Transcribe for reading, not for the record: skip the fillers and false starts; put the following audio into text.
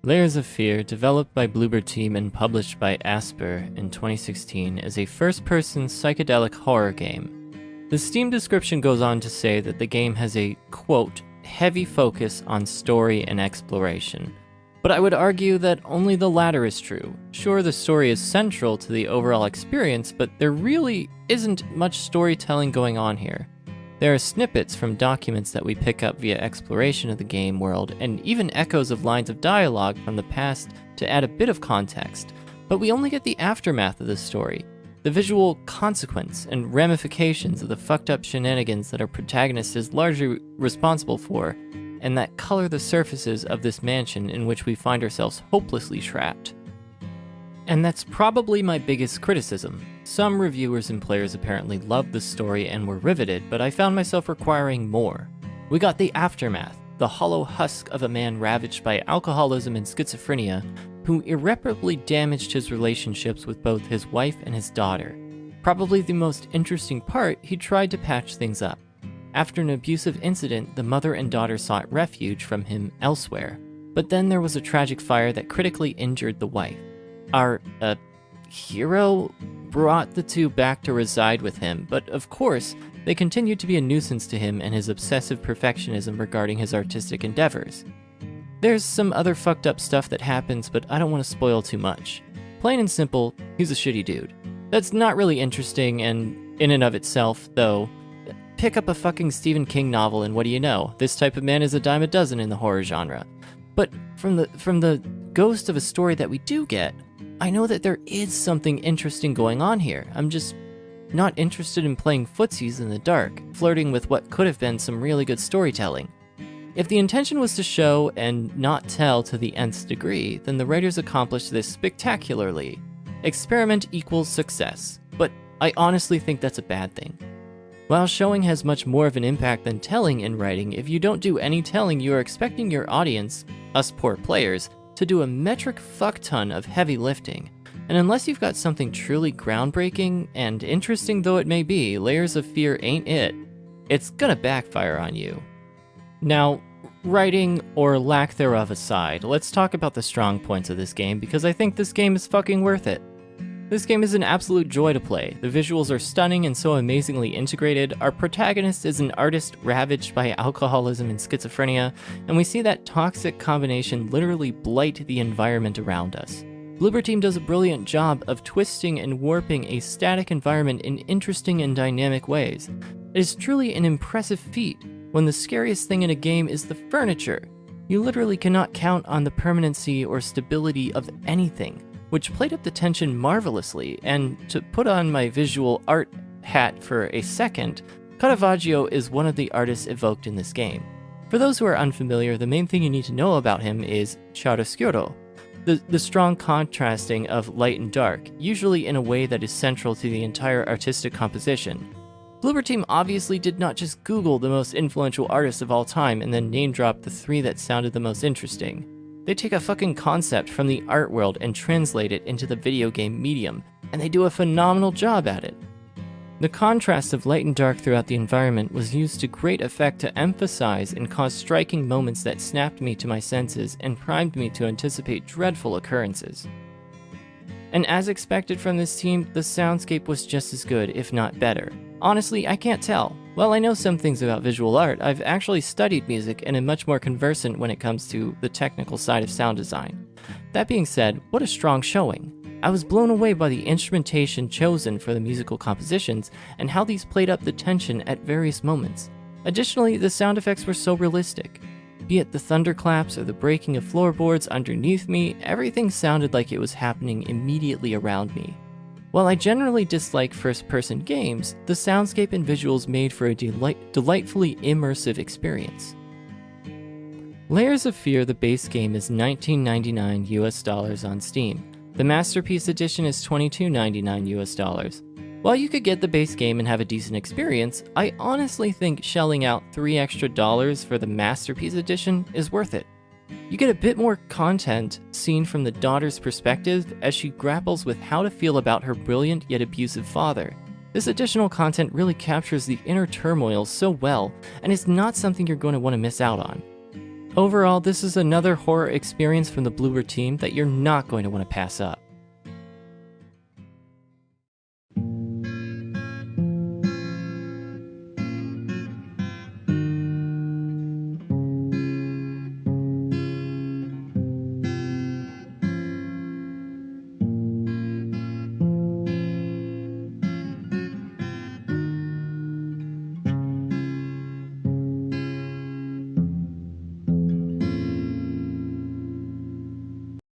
Layers of Fear, developed by Bloober Team and published by Asper in 2016, is a first-person psychedelic horror game. The Steam description goes on to say that the game has a, quote, heavy focus on story and exploration. But I would argue that only the latter is true. Sure, the story is central to the overall experience, but there really isn't much storytelling going on here. There are snippets from documents that we pick up via exploration of the game world, and even echoes of lines of dialogue from the past to add a bit of context, but we only get the aftermath of the story, the visual consequence and ramifications of the fucked up shenanigans that our protagonist is largely responsible for, and that color the surfaces of this mansion in which we find ourselves hopelessly trapped. And that's probably my biggest criticism. Some reviewers and players apparently loved the story and were riveted, but I found myself requiring more. We got the aftermath, the hollow husk of a man ravaged by alcoholism and schizophrenia, who irreparably damaged his relationships with both his wife and his daughter. Probably the most interesting part, he tried to patch things up. After an abusive incident, the mother and daughter sought refuge from him elsewhere, but then there was a tragic fire that critically injured the wife. Our, hero brought the two back to reside with him, but of course, they continued to be a nuisance to him and his obsessive perfectionism regarding his artistic endeavors. There's some other fucked up stuff that happens, but I don't want to spoil too much. Plain and simple, he's a shitty dude. That's not really interesting and in and of itself, though. Pick up a fucking Stephen King novel and what do you know? This type of man is a dime a dozen in the horror genre. But from the ghost of a story that we do get, I know that there is something interesting going on here. I'm just not interested in playing footsies in the dark, flirting with what could have been some really good storytelling. If the intention was to show and not tell to the nth degree, then the writers accomplished this spectacularly. Experiment equals success, but I honestly think that's a bad thing. While showing has much more of an impact than telling in writing, if you don't do any telling, you are expecting your audience, us poor players, to do a metric fuck ton of heavy lifting. And unless you've got something truly groundbreaking, and interesting though it may be, Layers of Fear ain't it. It's gonna backfire on you. Now, writing or lack thereof aside, let's talk about the strong points of this game because I think this game is fucking worth it. This game is an absolute joy to play. The visuals are stunning and so amazingly integrated. Our protagonist is an artist ravaged by alcoholism and schizophrenia, and we see that toxic combination literally blight the environment around us. Bloober Team does a brilliant job of twisting and warping a static environment in interesting and dynamic ways. It is truly an impressive feat when the scariest thing in a game is the furniture. You literally cannot count on the permanency or stability of anything, which played up the tension marvelously, and to put on my visual art hat for a second, Caravaggio is one of the artists evoked in this game. For those who are unfamiliar, the main thing you need to know about him is chiaroscuro, the strong contrasting of light and dark, usually in a way that is central to the entire artistic composition. Bloober Team obviously did not just Google the most influential artists of all time and then name drop the 3 that sounded the most interesting. They take a fucking concept from the art world and translate it into the video game medium, and they do a phenomenal job at it. The contrast of light and dark throughout the environment was used to great effect to emphasize and cause striking moments that snapped me to my senses and primed me to anticipate dreadful occurrences. And as expected from this team, the soundscape was just as good, if not better. Honestly, I can't tell. While I know some things about visual art, I've actually studied music and am much more conversant when it comes to the technical side of sound design. That being said, what a strong showing. I was blown away by the instrumentation chosen for the musical compositions and how these played up the tension at various moments. Additionally, the sound effects were so realistic. Be it the thunderclaps or the breaking of floorboards underneath me, everything sounded like it was happening immediately around me. While I generally dislike first-person games, the soundscape and visuals made for a delightfully immersive experience. Layers of Fear, the base game, is $19.99 US on Steam. The Masterpiece Edition is $22.99 US. While you could get the base game and have a decent experience, I honestly think shelling out $3 extra for the Masterpiece Edition is worth it. You get a bit more content seen from the daughter's perspective as she grapples with how to feel about her brilliant yet abusive father. This additional content really captures the inner turmoil so well, and it's not something you're going to want to miss out on. Overall, this is another horror experience from the Bloober team that you're not going to want to pass up.